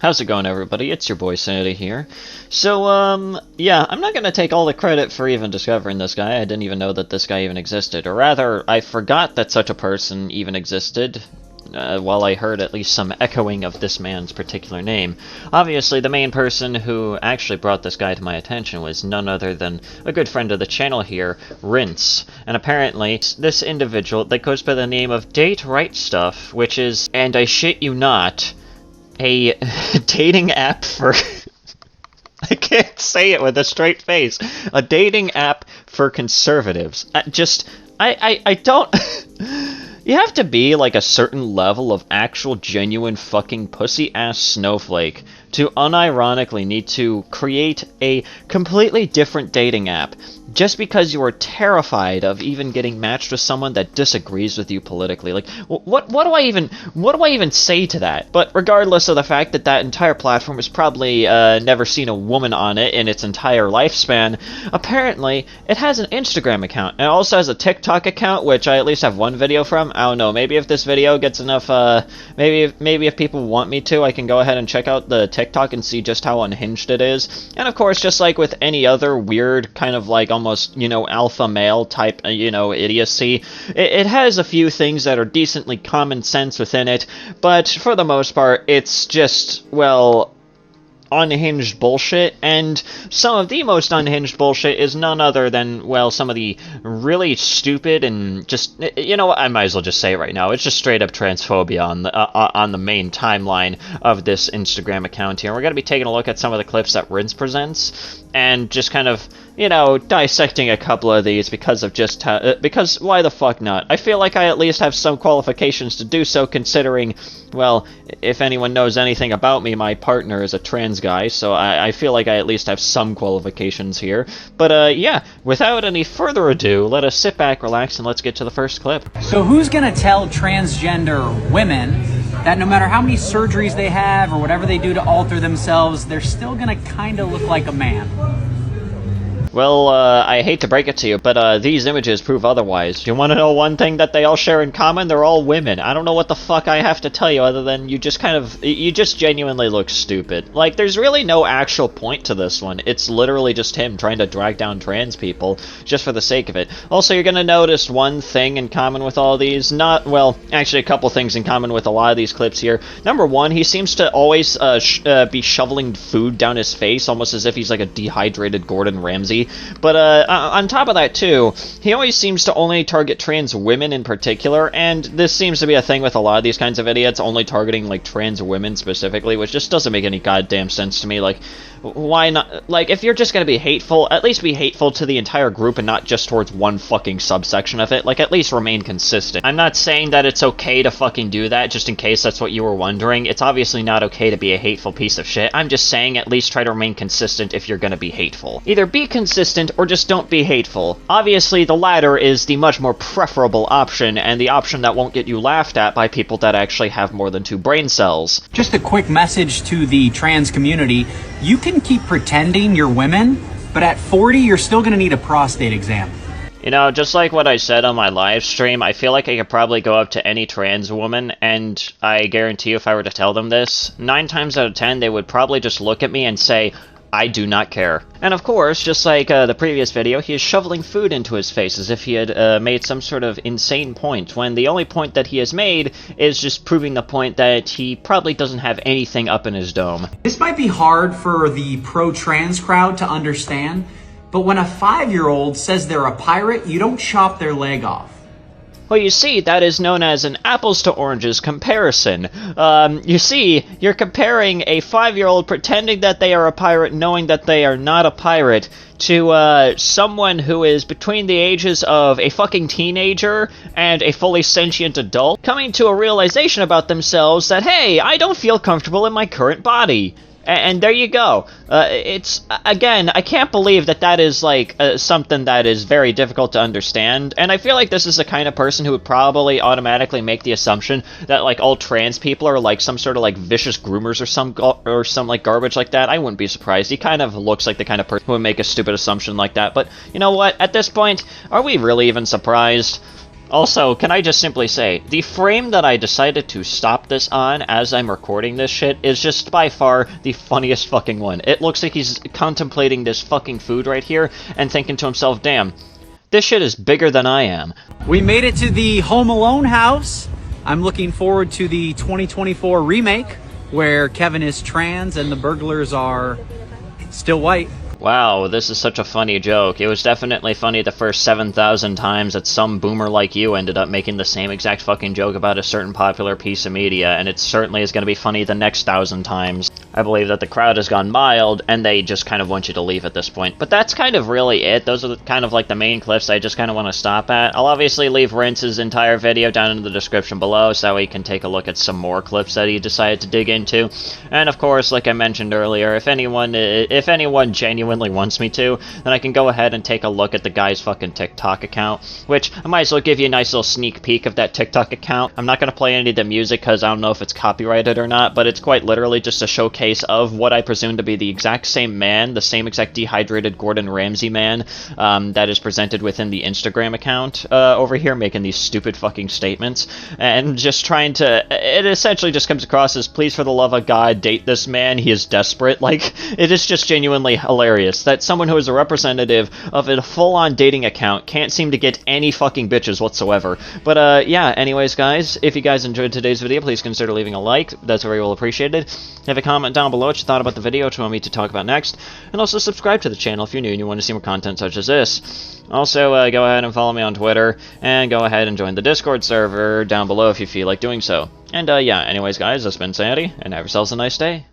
How's it going, everybody? It's your boy Sanity here. So, yeah, I'm not gonna take all the credit for even discovering this guy. I didn't even know that this guy even existed. Or rather, I forgot that such a person even existed, while I heard at least some echoing of this man's particular name. Obviously, the main person who actually brought this guy to my attention was none other than a good friend of the channel here, Rinse. And apparently, this individual that goes by the name of Date Right Stuff, which is, and I shit you not, a dating app for... I can't say it with a straight face. A dating app for conservatives. I don't... You have to be like a certain level of actual genuine fucking pussy-ass snowflake to unironically need to create a completely different dating app just because you are terrified of even getting matched with someone that disagrees with you politically. Like, what do I even say to that? But regardless of the fact that that entire platform has probably never seen a woman on it in its entire lifespan, apparently it has an Instagram account. And it also has a TikTok account, which I at least have one video from. I don't know, maybe if this video gets enough, maybe if people want me to, I can go ahead and check out the TikTok and see just how unhinged it is. And of course, just like with any other weird kind of like almost, you know, alpha male type, you know, idiocy, it has a few things that are decently common sense within it, but for the most part, it's just, well, unhinged bullshit, and some of the most unhinged bullshit is none other than, well, some of the really stupid and just, you know what, I might as well just say it right now, it's just straight up transphobia on the main timeline of this Instagram account here. We're going to be taking a look at some of the clips that Rinse presents, and just kind of, you know, dissecting a couple of these because of just how, because why the fuck not? I feel like I at least have some qualifications to do so, considering, well, if anyone knows anything about me, my partner is a trans guy, so I feel like I at least have some qualifications here. But, yeah, without any further ado, let us sit back, relax, and let's get to the first clip. So who's gonna tell transgender women that no matter how many surgeries they have or whatever they do to alter themselves, they're still gonna kinda look like a man? Well, I hate to break it to you, but these images prove otherwise. You want to know one thing that they all share in common? They're all women. I don't know what the fuck I have to tell you other than you just genuinely look stupid. Like, there's really no actual point to this one. It's literally just him trying to drag down trans people just for the sake of it. Also, you're gonna notice one thing in common with all these. Well, actually a couple things in common with a lot of these clips here. Number one, he seems to always be shoveling food down his face, almost as if he's like a dehydrated Gordon Ramsay. But on top of that too, he always seems to only target trans women in particular, and this seems to be a thing with a lot of these kinds of idiots, only targeting like trans women specifically, which just doesn't make any goddamn sense to me. Like, why not? Like, if you're just gonna be hateful, at least be hateful to the entire group and not just towards one fucking subsection of it. Like, at least remain consistent. I'm not saying that it's okay to fucking do that, just in case that's what you were wondering. It's obviously not okay to be a hateful piece of shit. I'm just saying at least try to remain consistent if you're gonna be hateful. Either be consistent or just don't be hateful. Obviously, the latter is the much more preferable option, and the option that won't get you laughed at by people that actually have more than 2 brain cells. Just a quick message to the trans community. You can keep pretending you're women, but at 40, you're still gonna need a prostate exam. You know, just like what I said on my live stream, I feel like I could probably go up to any trans woman, and I guarantee you if I were to tell them this, 9 times out of 10, they would probably just look at me and say, I do not care. And of course, just like the previous video, he is shoveling food into his face as if he had made some sort of insane point, when the only point that he has made is just proving the point that he probably doesn't have anything up in his dome. This might be hard for the pro-trans crowd to understand, but when a 5-year-old says they're a pirate, you don't chop their leg off. Well, you see, that is known as an apples to oranges comparison. You see, you're comparing a 5-year-old pretending that they are a pirate, knowing that they are not a pirate, to someone who is between the ages of a fucking teenager and a fully sentient adult, coming to a realization about themselves that, hey, I don't feel comfortable in my current body. And there you go. It's, again, I can't believe that that is, like, something that is very difficult to understand, and I feel like this is the kind of person who would probably automatically make the assumption that, like, all trans people are, like, some sort of, like, vicious groomers or some like, garbage like that. I wouldn't be surprised. He kind of looks like the kind of person who would make a stupid assumption like that, but, you know what? At this point, are we really even surprised? Also, can I just simply say, the frame that I decided to stop this on as I'm recording this shit is just by far the funniest fucking one. It looks like he's contemplating this fucking food right here and thinking to himself, damn, this shit is bigger than I am. We made it to the Home Alone house. I'm looking forward to the 2024 remake where Kevin is trans and the burglars are still white. Wow, this is such a funny joke. It was definitely funny the first 7,000 times that some boomer like you ended up making the same exact fucking joke about a certain popular piece of media, and it certainly is going to be funny the next 1,000 times. I believe that the crowd has gone mild, and they just kind of want you to leave at this point. But that's kind of really it. Those are kind of like the main clips I just kind of want to stop at. I'll obviously leave Rince's entire video down in the description below, so that way you can take a look at some more clips that he decided to dig into. And of course, like I mentioned earlier, if anyone genuinely wants me to, then I can go ahead and take a look at the guy's fucking TikTok account, which I might as well give you a nice little sneak peek of that TikTok account. I'm not going to play any of the music because I don't know if it's copyrighted or not, but it's quite literally just a showcase of what I presume to be the exact same man, the same exact dehydrated Gordon Ramsay man that is presented within the Instagram account over here, making these stupid fucking statements, and just trying to, it essentially just comes across as, please for the love of God, date this man, he is desperate. Like, it is just genuinely hilarious that someone who is a representative of a full-on dating account can't seem to get any fucking bitches whatsoever. But yeah, anyways guys, if you guys enjoyed today's video, please consider leaving a like, that's very well appreciated. Have a comment down below what you thought about the video, what you want me to talk about next, and also subscribe to the channel if you're new and you want to see more content such as this. Also, go ahead and follow me on Twitter, and go ahead and join the Discord server down below if you feel like doing so. And yeah, anyways guys, this has been Sandy, and have yourselves a nice day.